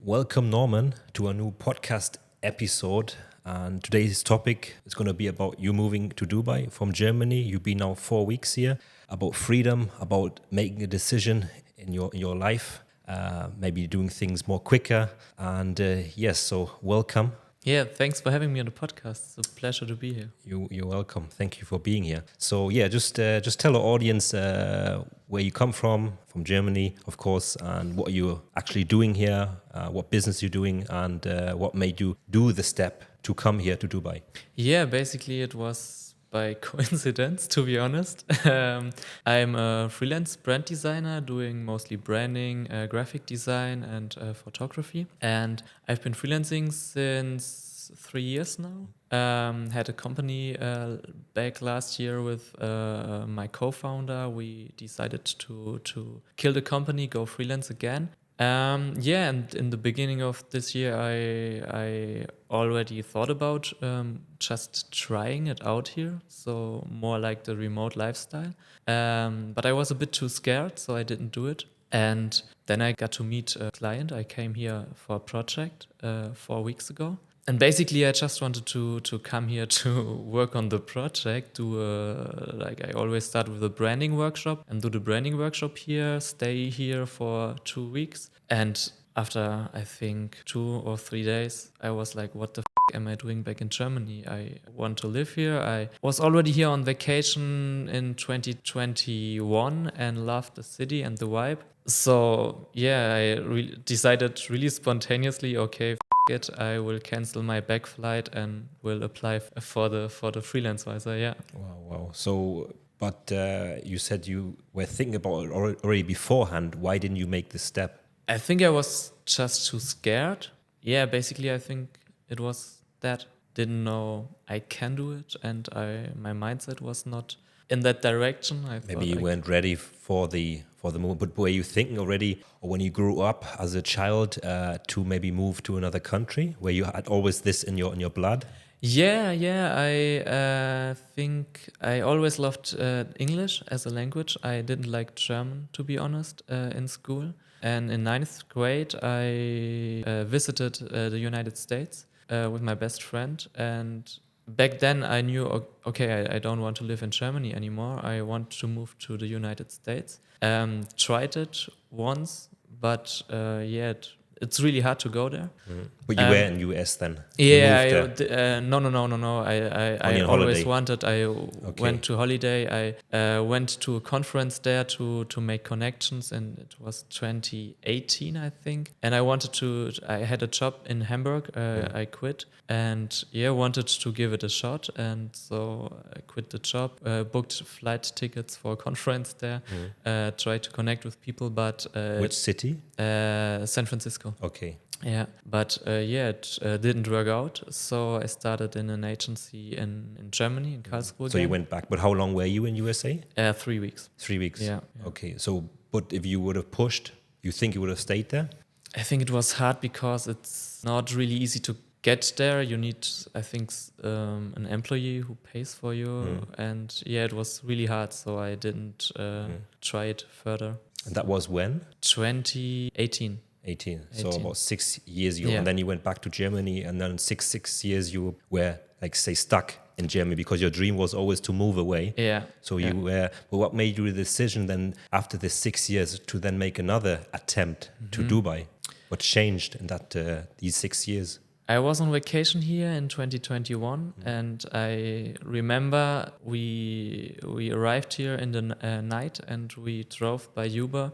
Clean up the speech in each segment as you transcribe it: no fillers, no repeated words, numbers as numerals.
Welcome, Norman, to a new podcast episode. And today's topic is going to be about you moving to Dubai from Germany. You've been now 4 weeks here. About freedom, about making a decision in your life, maybe doing things more quicker. And so welcome. Yeah, thanks for having me on the podcast. It's a pleasure to be here. You're welcome. Thank you for being here. So just tell our audience where you come from Germany, of course, and what you're actually doing here, what business you're doing, and what made you do the step to come here to Dubai. Yeah, basically it was by coincidence, to be honest. I'm a freelance brand designer doing mostly branding, graphic design, and photography. And I've been freelancing since 3 years now. Had a company back last year with my co-founder. We decided to kill the company, go freelance again. And in the beginning of this year, I already thought about just trying it out here, so more like the remote lifestyle. But I was a bit too scared, so I didn't do it. And then I got to meet a client. I came here for a project 4 weeks ago. And basically, I just wanted to come here to work on the project. I always start with a branding workshop and do the branding workshop here, stay here for 2 weeks. And after, I think, 2 or 3 days, I was like, what the am I doing back in Germany? I want to live here. I was already here on vacation in 2021 and loved the city and the vibe. So, I decided really spontaneously, okay, it, I will cancel my back flight and will apply for the freelance visa. Yeah. Wow. So, but you said you were thinking about it already beforehand. Why didn't you make this step? I think I was just too scared. Yeah, basically, I think it was that. Didn't know I can do it, and my mindset was not in that direction. Maybe you weren't ready for the move, but were you thinking already, or when you grew up as a child, to maybe move to another country? Where you had always this in your blood? Yeah. I think I always loved English as a language. I didn't like German, to be honest, in school. And in 9th grade, I visited the United States with my best friend. And back then, I knew, okay, I don't want to live in Germany anymore. I want to move to the United States. Tried it once, but it's really hard to go there. But you were in US then? No. I always wanted. I went to holiday. I went to a conference there to make connections, and it was 2018, I think. And I wanted to. I had a job in Hamburg. I quit, and wanted to give it a shot. And so I quit the job, booked flight tickets for a conference there, tried to connect with people. But which city? San Francisco. Okay. Yeah, but it didn't work out. So I started in an agency in Germany, in Karlsruhe. So you went back. But how long were you in USA? 3 weeks. 3 weeks? Yeah. Okay. So, but if you would have pushed, you think you would have stayed there? I think it was hard because it's not really easy to get there. You need, I think, an employee who pays for you. And it was really hard. So I didn't try it further. And that was when? 2018. 18. So about 6 years ago. And then you went back to Germany, and then six years you were, like, say, stuck in Germany because your dream was always to move away. Yeah. So you were, but what made you the decision then after the 6 years to then make another attempt to Dubai? What changed in that these 6 years? I was on vacation here in 2021, and I remember we arrived here in the night, and we drove by Uber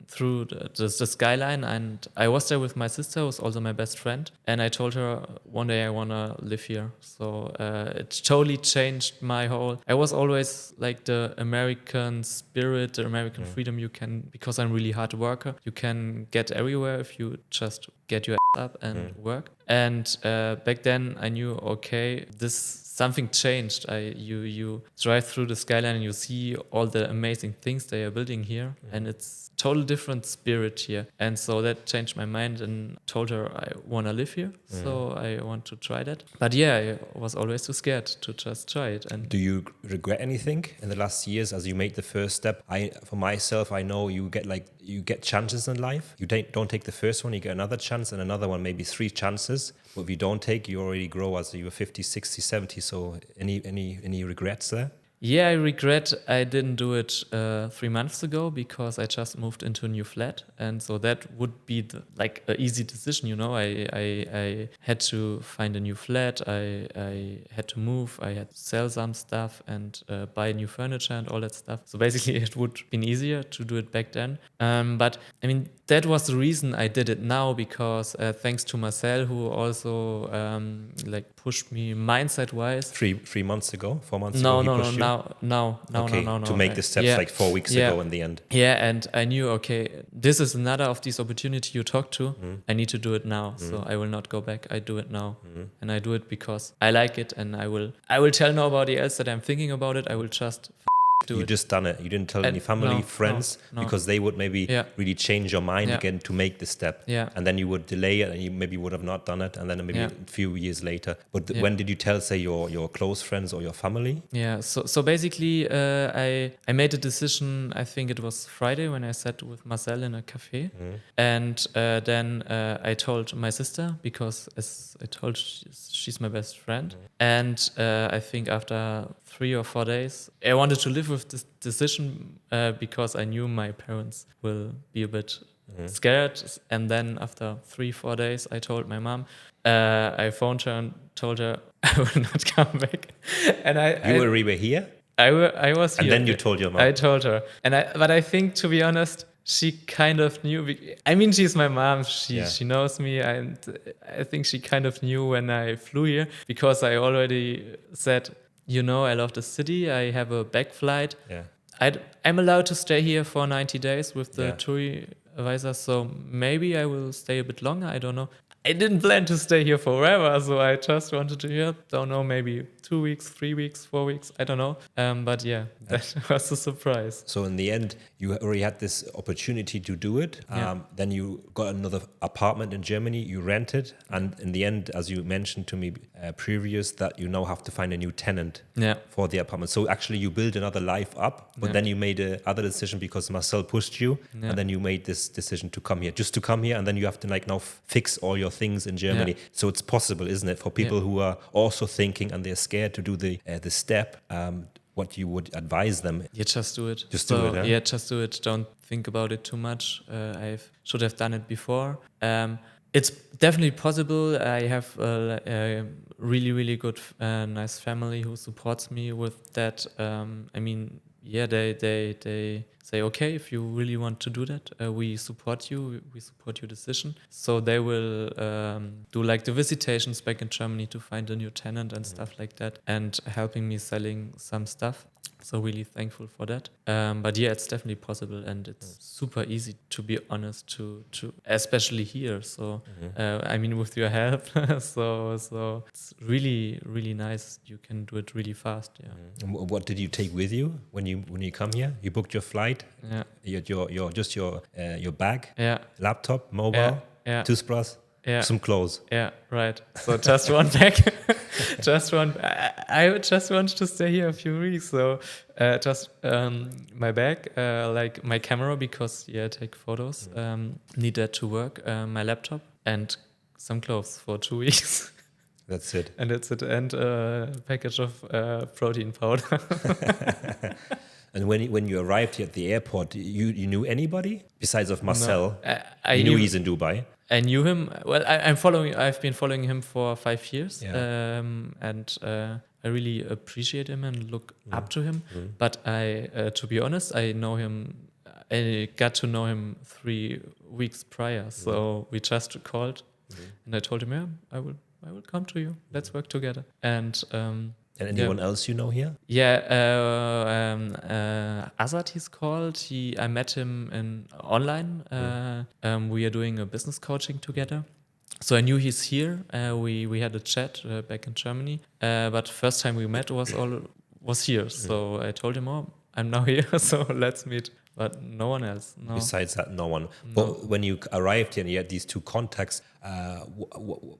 through the skyline, and I was there with my sister, who was also my best friend, and I told her one day I want to live here. So it totally changed my whole... I was always like the American spirit, the American freedom you can, because I'm really hard worker, you can get everywhere if you just get your up and work. And back then I knew, okay, this something changed. You drive through the skyline and you see all the amazing things they are building here, and it's total different spirit here. And so that changed my mind and told her I want to live here, so I want to try that. But yeah, I was always too scared to just try it. And do you regret anything in the last years as you made the first step? For myself, I know you get chances in life. You don't take the first one, you get another chance and another one, maybe 3 chances. But if you don't take, you already grow as you're 50, 60, 70. So any regrets there? yeah, I regret I didn't do it 3 months ago because I just moved into a new flat, and so that would be like an easy decision. You know, I had to find a new flat. I had to move. I had to sell some stuff and buy new furniture and all that stuff. So basically, it would have been easier to do it back then. But I mean, that was the reason I did it now, because thanks to Marcel, who also like pushed me mindset wise. 3 months ago, 4 months No, ago, he no, pushed you? no, Okay, no. to make the steps Yeah, like 4 weeks yeah. ago in the end. Yeah, and I knew, okay, this is another of these opportunities you talk to. I need to do it now, so I will not go back. I do it now, and I do it because I like it, and I will tell nobody else that I'm thinking about it. I will just do You it. just done it. You didn't tell any family, no, friends, no. because they would maybe Yeah. really change your mind Yeah. again to make the step. Yeah. And then you would delay it and you maybe would have not done it. And then maybe Yeah. a few years later. But Yeah. when did you tell, say, your close friends or your family? Yeah, so basically, I made a decision. I think it was Friday when I sat with Marcel in a cafe, and then I told my sister, because as I told, she's my best friend. And I think after 3 or 4 days, I wanted to live with this decision because I knew my parents will be a bit scared. And then after 3-4 days, I told my mom. I phoned her and told her I will not come back. And You were here? I was here. And then you told your mom? I told her. But I think, to be honest, she kind of knew. I mean, she's my mom. She knows me. And I think she kind of knew when I flew here, because I already said, I love the city. I have a back flight. Yeah. I'm allowed to stay here for 90 days with the Yeah. tour advisor. So maybe I will stay a bit longer. I don't know. I didn't plan to stay here forever, so I just wanted to don't know, maybe 2 weeks, 3 weeks, 4 weeks, I don't know. But yeah, that was a surprise. So in the end, you already had this opportunity to do it. Then you got another apartment in Germany, you rented. And in the end, as you mentioned to me previous, that you now have to find a new tenant for the apartment. So actually you build another life up, but then you made another decision because Marcel pushed you. And then you made this decision to come here, just to come here. And then you have to now fix all your things in Germany. Yeah. So it's possible, isn't it, for people who are also thinking and they're scared to do the step, what you would advise them? Yeah, just do it. Just do it, huh? Yeah, just do it. Don't think about it too much. I should have done it before. It's definitely possible. I have a really, really good, nice family who supports me with that. I mean, yeah, they say, okay, if you really want to do that, we support you. We support your decision. So they will do like the visitations back in Germany to find a new tenant and stuff like that, and helping me selling some stuff. So really thankful for that. But yeah, it's definitely possible, and it's super easy, to be honest, to especially here. So I mean, with your help, so it's really, really nice. You can do it really fast. Yeah. And what did you take with you when you come here? You booked your flight. Yeah. Your bag. Yeah. Laptop, mobile. Yeah. Toothbrush. Yeah. Some clothes. Yeah, right. So just one bag. Just one. I just wanted to stay here a few weeks. So just my bag, like my camera, because I take photos. Need that to work. My laptop and some clothes for 2 weeks. That's it. And that's it. And a package of protein powder. And when you arrived here at the airport, you knew anybody besides of Marcel? No, you knew he's in Dubai. I knew him. Well, I've been following him for 5 years, Yeah. and I really appreciate him and look up to him. But to be honest, I know him. I got to know him 3 weeks prior. So we just called, and I told him, "Yeah, I will come to you. Let's work together." And anyone else you know here? Yeah, Azad he's called. I met him online. We are doing a business coaching together. So I knew he's here. We had a chat back in Germany, but first time we met was here. So I told him, "Oh, I'm now here, so let's meet." But no one else. No. Besides that, no one. No. But when you arrived here and you had these two contacts,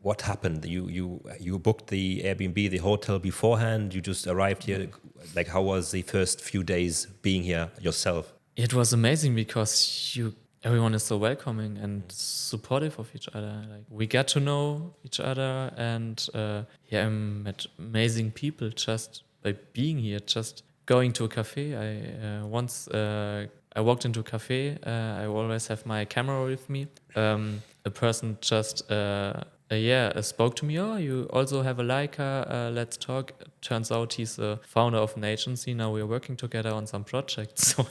what happened? You booked the Airbnb, the hotel beforehand. You just arrived here. Like, how was the first few days being here yourself? It was amazing because everyone is so welcoming and supportive of each other. Like, we got to know each other, and I met amazing people just by being here. Just going to a cafe. I walked into a cafe. I always have my camera with me. A person just spoke to me. Oh, you also have a Leica. Let's talk. Turns out he's a founder of an agency. Now we're working together on some projects. So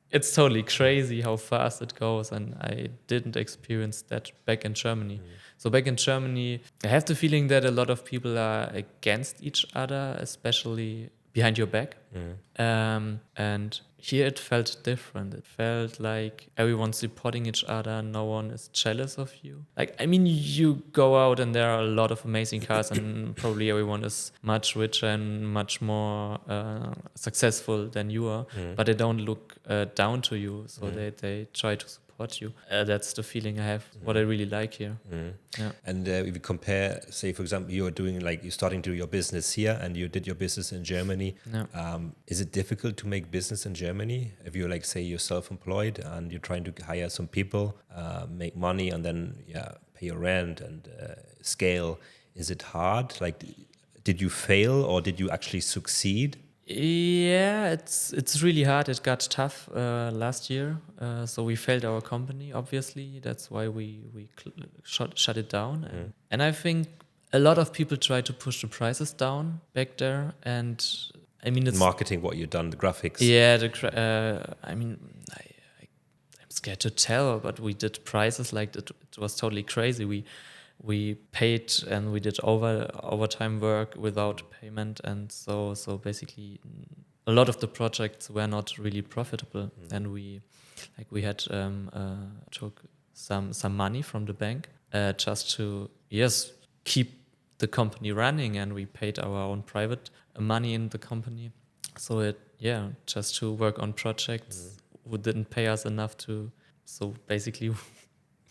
it's totally crazy how fast it goes, and I didn't experience that back in Germany. So back in Germany, I have the feeling that a lot of people are against each other, especially behind your back. And here it felt different. It felt like everyone's supporting each other. No one is jealous of you. Like, I mean, you go out and there are a lot of amazing cars, and probably everyone is much richer and much more successful than you are, but they don't look down to you. So they try to support you. That's the feeling I have, what I really like here. Yeah. And if you compare, say, for example, you're starting to do your business here and you did your business in Germany. Yeah. Is it difficult to make business in Germany? If you're like, say, you're self-employed and you're trying to hire some people, make money, and then pay your rent and scale, is it hard? Like, did you fail or did you actually succeed? Yeah, it's really hard. It got tough last year. So we failed our company, obviously. That's why we shut it down. And I think a lot of people try to push the prices down back there. And I mean, it's marketing, what you've done, the graphics. Yeah, I'm scared to tell, but we did prices like that. It was totally crazy. We paid and we did overtime work without payment, and so basically a lot of the projects were not really profitable. And we had took some money from the bank just to keep the company running, and we paid our own private money in the company. So just to work on projects who didn't pay us enough to. So basically,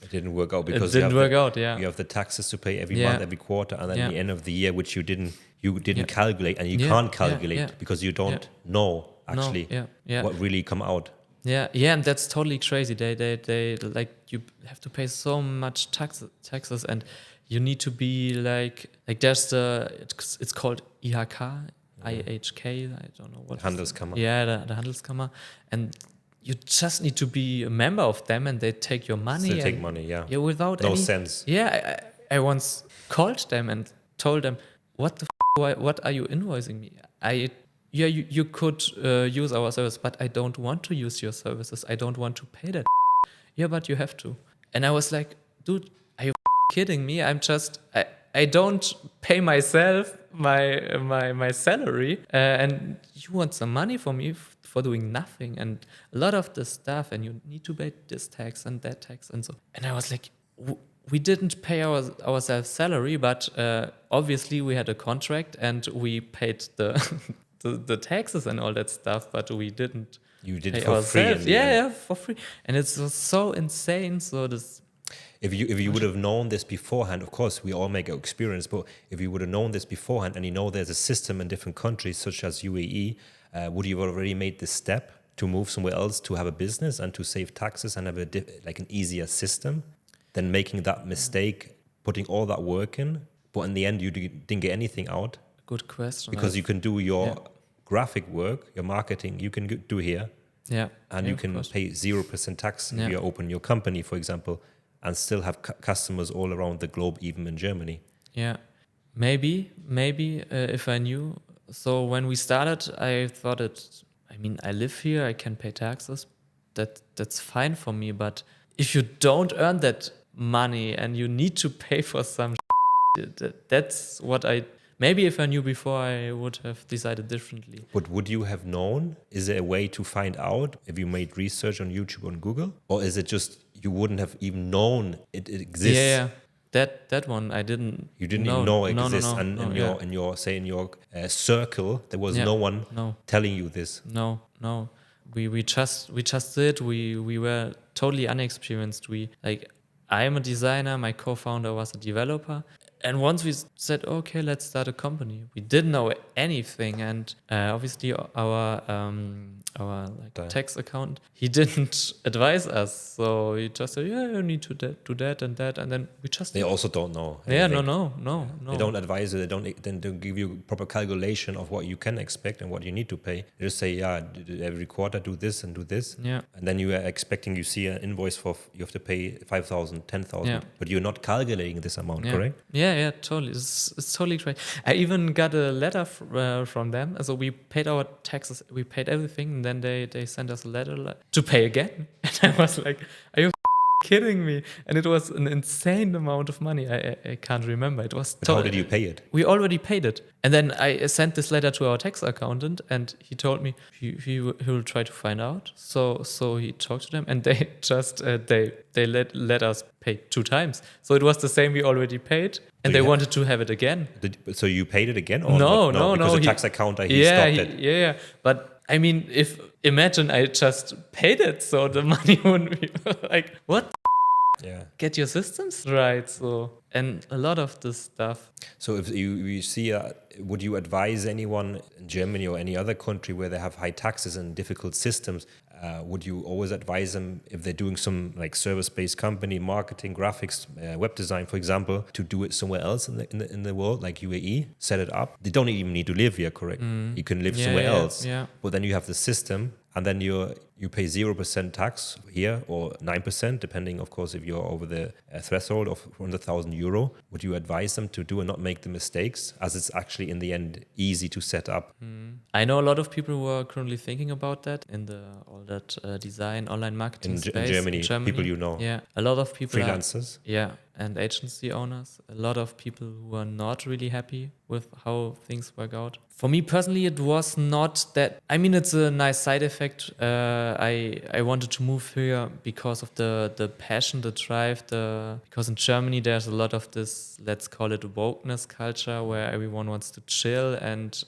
it didn't work out because you have the taxes to pay every month, every quarter, and then at the end of the year, which you didn't calculate, and you can't calculate because you don't know actually what really come out. And that's totally crazy. They like, you have to pay so much taxes, and you need to be like there's it's called IHK, IHK. I don't know what. Handelskammer. Yeah, the Handelskammer, and you just need to be a member of them, and they take your money. Still take money, yeah, without no sense. Yeah, I once called them and told them, what are you invoicing me? You could use our service, but I don't want to use your services. I don't want to pay that. Yeah, but you have to. And I was like, dude, are you kidding me? I don't pay myself my salary, and you want some money from me for doing nothing, and a lot of the stuff, and you need to pay this tax and that tax and so. And I was like, we didn't pay ourselves salary, but obviously we had a contract and we paid the taxes and all that stuff, but we didn't. You did it for free. Yeah, for free, and it's so insane. So this. If you would have known this beforehand, of course, we all make our experience, but if you would have known this beforehand and you know there's a system in different countries, such as UAE, would you have already made this step to move somewhere else to have a business and to save taxes and have an easier system than making that mistake, putting all that work in, but in the end you didn't get anything out? Good question. Because you can do your graphic work, your marketing, you can do here. Yeah. And you can pay 0% tax if you open your company, for example, and still have customers all around the globe, even in Germany. Yeah, maybe if I knew. So when we started, I thought I live here, I can pay taxes. That's fine for me. But if you don't earn that money and you need to pay for some that's what maybe if I knew before, I would have decided differently. But would you have known? Is there a way to find out if you made research on YouTube or on Google? Or is it just you wouldn't have even known it exists? Yeah. That one I didn't. You didn't even know exists, No, and no, in your circle there was no one no. telling you this. No, no. We just did. We were totally unexperienced. I am a designer, my co-founder was a developer. And once we said, okay, let's start a company, we didn't know anything. And obviously our tax accountant, he didn't advise us. So he just said, yeah, you need to do that and that. And then we just They also don't know. Yeah, anything. no. They don't advise you. They don't give you proper calculation of what you can expect and what you need to pay. They just say, yeah, every quarter do this and do this. Yeah. And then you are expecting, you see an invoice you have to pay 5,000, 10,000, Yeah. but you're not calculating this amount, Yeah. correct? Yeah, totally. It's totally great. I even got a letter from them. So we paid our taxes, we paid everything, and then they sent us a letter to pay again. And I was like, are you kidding me? And it was an insane amount of money. I can't remember. It was. But how did you pay it? We already paid it. And then I sent this letter to our tax accountant, and he told me he will try to find out. So he talked to them, and they just they let us pay 2 times. So it was the same we already paid, and they wanted to have it again. So you paid it again? Or No. Because the tax accountant, he stopped it. Yeah. But I mean, imagine I just paid it, so the money wouldn't be like, what? Yeah. Get your systems right. So, and a lot of this stuff. So if you see, would you advise anyone in Germany or any other country where they have high taxes and difficult systems, would you always advise them, if they're doing some like service-based company, marketing, graphics, web design, for example, to do it somewhere else in the world, like UAE, set it up? They don't even need to live here, correct? You can live somewhere else. Yeah. But then you have the system, and then you pay 0% tax here, or 9%, depending, of course, if you're over the threshold of 100,000 euro. Would you advise them to do and not make the mistakes, as it's actually in the end easy to set up? I know a lot of people who are currently thinking about that in all that design, online marketing space. In Germany, people you know. Yeah, a lot of people. Freelancers. And agency owners. A lot of people who are not really happy with how things work out. For me personally, it was not that. I mean, it's a nice side effect. I wanted to move here because of the passion, the drive. Because in Germany there's a lot of this, let's call it wokeness culture, where everyone wants to chill and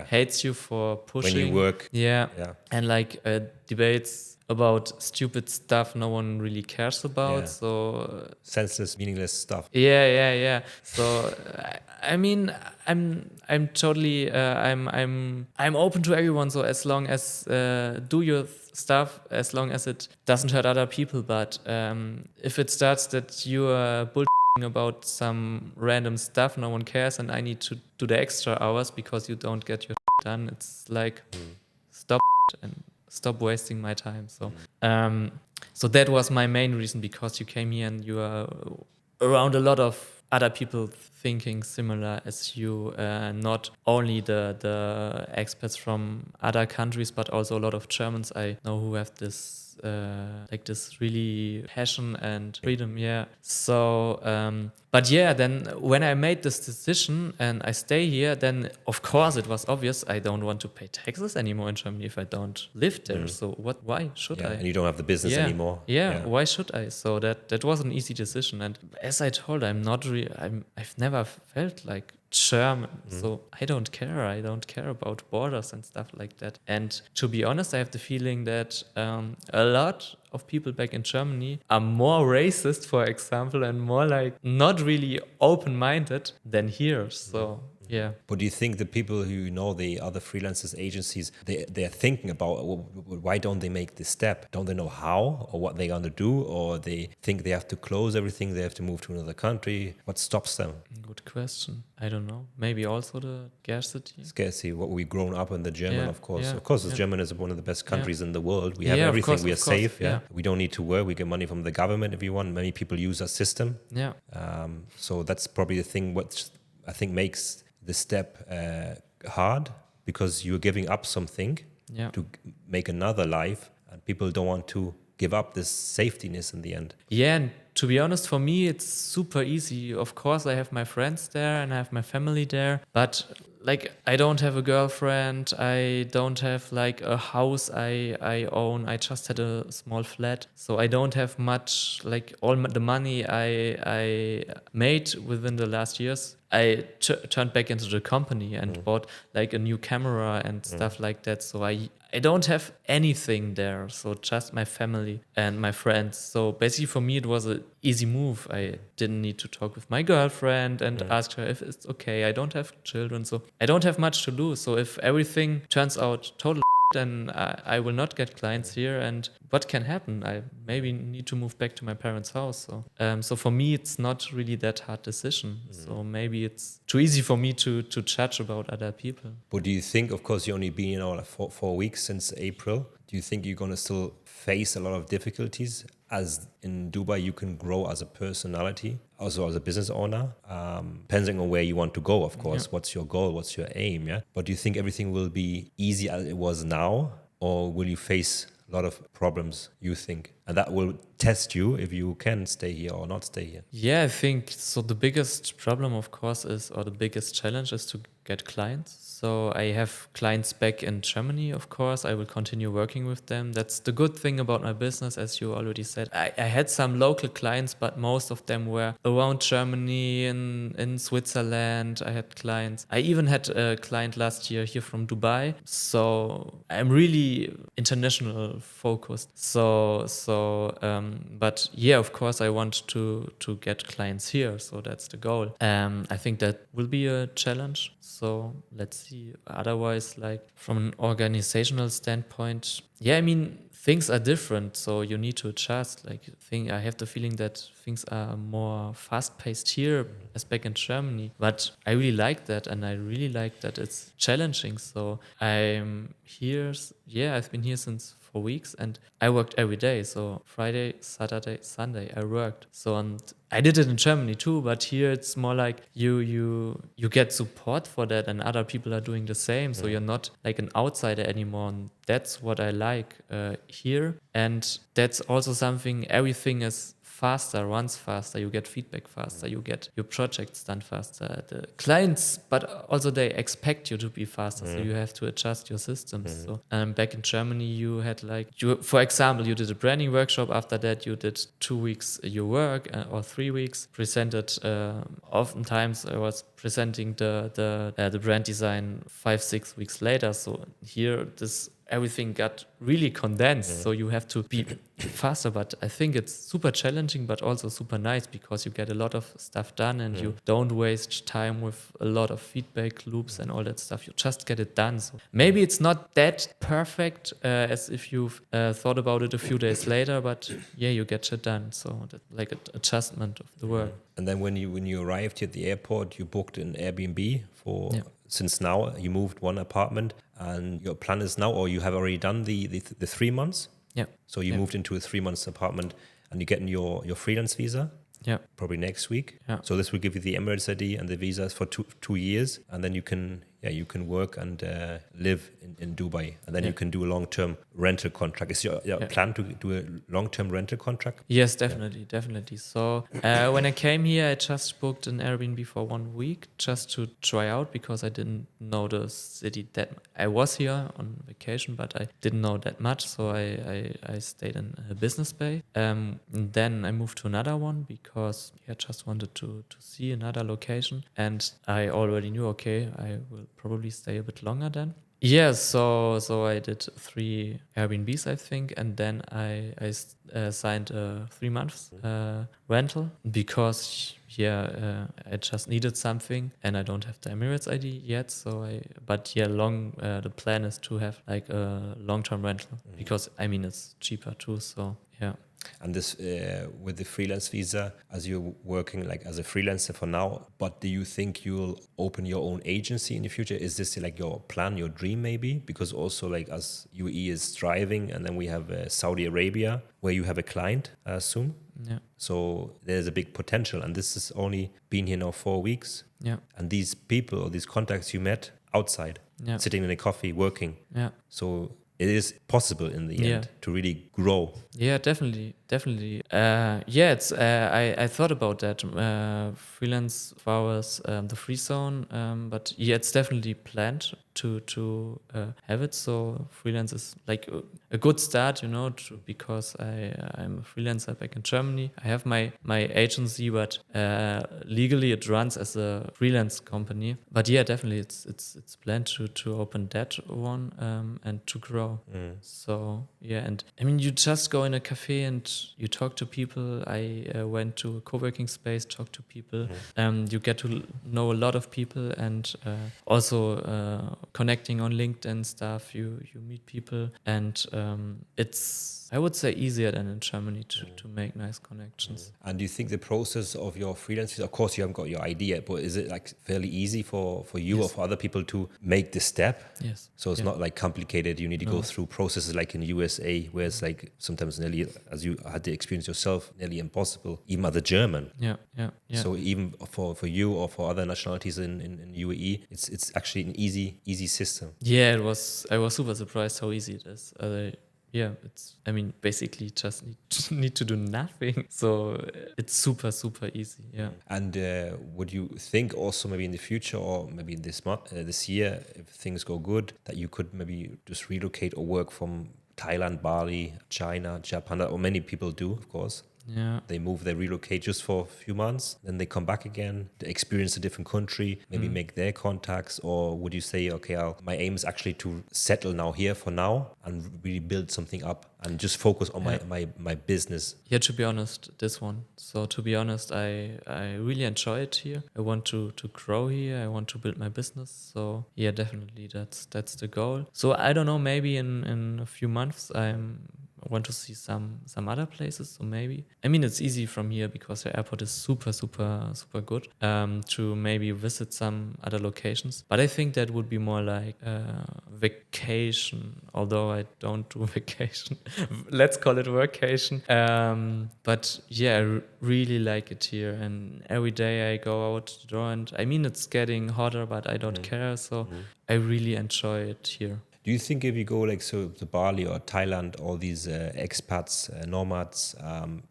hates you for pushing. When you work. Yeah. And like debates about stupid stuff no one really cares about. So senseless, meaningless stuff. Yeah. So I mean, I'm totally I'm open to everyone. So as long as do your stuff, as long as it doesn't hurt other people. But if it starts that you are bullshitting about some random stuff, no one cares, and I need to do the extra hours because you don't get your done. It's like stop wasting my time. So that was my main reason, because you came here and you are around a lot of other people thinking similar as you, not only the expats from other countries, but also a lot of Germans I know who have this this really passion and freedom. So but then when I made this decision and I stay here, then of course it was obvious I don't want to pay taxes anymore in Germany if I don't live there. So why should I? And you don't have the business anymore. Why should I? So that was an easy decision. And as I told, I've never felt like German, so I don't care about borders and stuff like that. And to be honest, I have the feeling that a lot of people back in Germany are more racist, for example, and more like not really open-minded than here. So yeah. But do you think the people who know, the other freelancers, agencies, they're thinking about, why don't they make this step? Don't they know how or what they're going to do? Or they think they have to close everything, they have to move to another country? What stops them? Good question. I don't know. Maybe also the scarcity. Scarcity, what we've grown up in the German, of course. Yeah. Of course, German is one of the best countries in the world. We have everything. We are safe. We don't need to work. We get money from the government if you want. Many people use our system. So that's probably the thing what I think makes the step hard, because you're giving up something to make another life, and people don't want to give up this safetyness in the end. And to be honest, for me, it's super easy. Of course, I have my friends there and I have my family there, but like I don't have a girlfriend. I don't have like a house I own. I just had a small flat, so I don't have much. Like all the money I made within the last years, I turned back into the company and bought like a new camera and stuff like that. So I don't have anything there. So just my family and my friends. So basically for me, it was an easy move. I didn't need to talk with my girlfriend and ask her if it's okay. I don't have children, so I don't have much to lose. So if everything turns out totally then I will not get clients here. And what can happen? I maybe need to move back to my parents' house. So for me, it's not really that hard decision. So maybe it's too easy for me to judge about other people. But do you think, of course, you only been like 4 weeks since April. Do you think you're going to still face a lot of difficulties? As in Dubai, you can grow as a personality, also as a business owner, depending on where you want to go, of course. Yeah. What's your goal? What's your aim? Yeah. But do you think everything will be easy as it was now? Or will you face a lot of problems, you think? And that will test you if you can stay here or not stay here. Yeah, I think so. The biggest problem, of course, or the biggest challenge is to get clients. So I have clients back in Germany, of course. I will continue working with them. That's the good thing about my business, as you already said. I had some local clients, but most of them were around Germany, in Switzerland. I had clients. I even had a client last year here from Dubai. So I'm really international focused. But yeah, of course, I want to get clients here. So that's the goal. I think that will be a challenge. So let's see. Otherwise, like from an organizational standpoint, yeah, I mean, things are different. So you need to adjust. I have the feeling that things are more fast-paced here as back in Germany. But I really like that. And I really like that it's challenging. So I'm here. Yeah, I've been here since 4 weeks and I worked every day. So Friday, Saturday, Sunday, I worked. So, and I did it in Germany too, but here it's more like you get support for that and other people are doing the same. So you're not like an outsider anymore. And that's what I like here. And that's also something, everything is faster, runs faster, you get feedback faster, you get your projects done faster. The clients, but also they expect you to be faster, so you have to adjust your systems. So back in Germany, you had for example, you did a branding workshop. After that, you did 2 weeks your work or 3 weeks. Presented. Oftentimes, I was presenting the brand design 5-6 weeks later. So here, everything got really condensed, so you have to be faster. But I think it's super challenging, but also super nice because you get a lot of stuff done and you don't waste time with a lot of feedback loops and all that stuff. You just get it done. So maybe it's not that perfect as if you've thought about it a few days later, but yeah, you get shit done. So that's like an adjustment of the work. And then when you arrived here at the airport, you booked an Airbnb for... Yeah. Since now you moved one apartment and your plan is now, or you have already done the 3 months? Yeah. So you moved into a 3 months apartment and you're getting your freelance visa? Yeah. Probably next week. Yeah. So this will give you the Emirates ID and the visas for two years. And then you can work and live in Dubai. And then you can do a long-term rental contract. Is your plan to do a long-term rental contract? Yes, definitely. So when I came here, I just booked an Airbnb for 1 week just to try out because I didn't know the city that I was here on vacation, but I didn't know that much. So I stayed in a business bay. And then I moved to another one because I just wanted to see another location. And I already knew, okay, I will probably stay a bit longer then. Yeah, so I did 3 Airbnbs, I think, and then I signed a 3 months rental because I just needed something and I don't have the Emirates ID yet. The plan is to have like a long-term rental because I mean it's cheaper too. So yeah. And this with the freelance visa, as you're working like as a freelancer for now, but do you think you'll open your own agency in the future? Is this like your plan, your dream maybe? Because also like as UAE is thriving and then we have Saudi Arabia where you have a client, I assume. Yeah. So there's a big potential and this has only been here now 4 weeks. Yeah. And these people or these contacts you met outside, sitting in a coffee, working. Yeah. So it is possible in the end to really grow. Yeah, definitely. Yeah, it's I thought about that freelance hours, the free zone, but yeah, it's definitely planned to have it. So freelance is like a good start, because I'm a freelancer back in Germany. I have my agency, but legally it runs as a freelance company. But yeah, definitely it's planned to open that one and to grow. So yeah, and I mean, you just go in a cafe and you talk to people. I went to a co-working space, talk to people. You get to know a lot of people, and also connecting on LinkedIn stuff. You meet people, and it's, I would say, easier than in Germany to make nice connections. And do you think the process of your freelancing, of course you haven't got your idea, but is it like fairly easy for you or for other people to make the step? Yes. So it's not like complicated. You need to go through processes like in USA, where it's like sometimes nearly, as you had the experience yourself, nearly impossible, even as a German. Yeah. So even for you or for other nationalities in UAE, it's actually an easy system. Yeah, it was. I was super surprised how easy it is. Yeah, it's, I mean, basically just need to do nothing. So it's super easy. Yeah. And would you think also maybe in the future or maybe this month, this year, if things go good, that you could maybe just relocate or work from Thailand, Bali, China, Japan, or many people do, of course. Yeah. They relocate just for a few months, then they come back again, they experience a different country, maybe make their contacts. Or would you say, okay, my aim is actually to settle now here for now and really build something up and just focus on my business? Yeah, to be honest, this one. So to be honest, I really enjoy it here. I want to grow here. I want to build my business. So yeah, definitely that's the goal. So I don't know, maybe in a few months I want to see some other places. So maybe, I mean, it's easy from here because the airport is super good, to maybe visit some other locations. But I think that would be more like vacation, although I don't do vacation. Let's call it workation. But yeah, I really like it here, and every day I go out the door, and I mean, it's getting hotter, but I don't care. So I really enjoy it here. Do you think if you go like to Bali or Thailand, all these expats, nomads,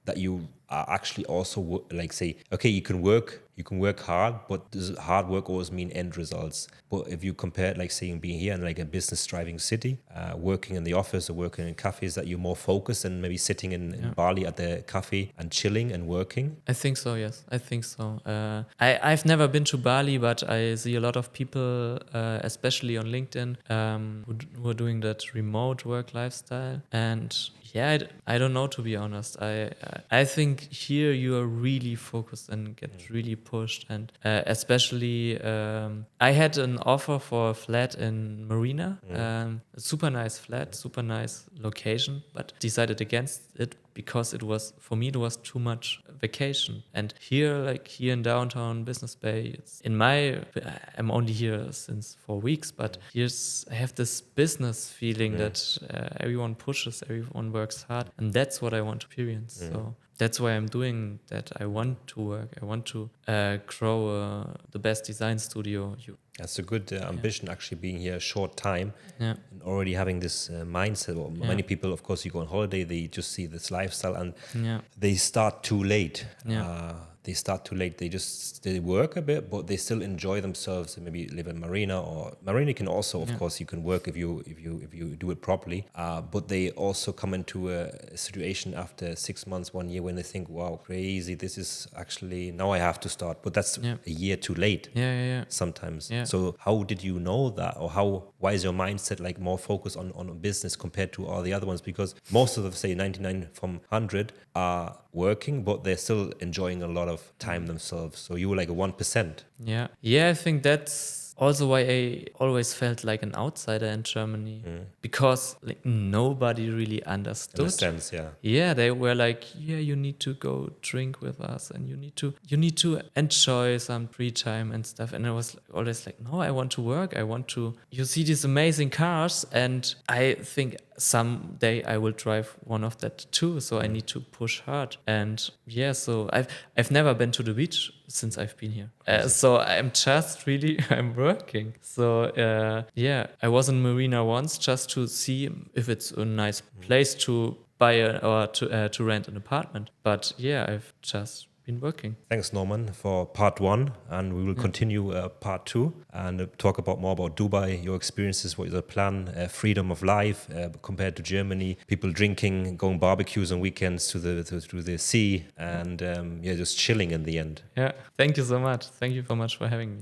that you are actually also like say, okay, you can work hard, but does hard work always mean end results? But if you compare it, like saying being here in like a business thriving city, working in the office or working in cafes, that you're more focused and maybe sitting in Bali at the cafe and chilling and working? I think so, yes. I think so. I've never been to Bali, but I see a lot of people, especially on LinkedIn, who are doing that remote work lifestyle. And yeah, I don't know, to be honest. I think here you are really focused and get really pushed. And especially, I had an offer for a flat in Marina, a super nice flat, super nice location, but decided against it because it was too much vacation. And here in downtown Business Bay, I'm only here since 4 weeks, but I have this business feeling that everyone pushes, everyone works hard, and that's what I want to experience. So that's why I'm doing that. I want to work. I want to grow the best design studio. That's a good ambition, actually, being here a short time Yeah. and already having this mindset. Well, many people, of course, you go on holiday, they just see this lifestyle and they start too late. They work a bit, but they still enjoy themselves and maybe live in Marina. Or Marina can also, of course, you can work if you do it properly. But they also come into a situation after 6 months, 1 year, when they think, wow, crazy, this is actually, now I have to start. But that's a year too late. Sometimes. Yeah. So how did you know that, or why is your mindset like more focused on business compared to all the other ones? Because most of them, say 99 from 100, are working, but they're still enjoying a lot of time themselves. So you were like a 1%. Yeah, I think that's also why I always felt like an outsider in Germany, because like nobody really understood. In a sense, yeah. Yeah, they were like, yeah, you need to go drink with us, and you need to enjoy some free time and stuff. And I was always like, no, I want to work. You see these amazing cars, and I think someday I will drive one of that too. So I need to push hard. And yeah, so I've never been to the beach since I've been here. So I'm just really I'm working. So yeah, I was in Marina once just to see if it's a nice place to buy or to rent an apartment. But yeah, I've just been working. Thanks, Norman, for part 1, and we will continue part 2 and talk about more about Dubai, your experiences, what is the plan, freedom of life compared to Germany, people drinking, going barbecues on weekends to the sea, and just chilling in the end. Yeah, thank you so much. Thank you so much for having me.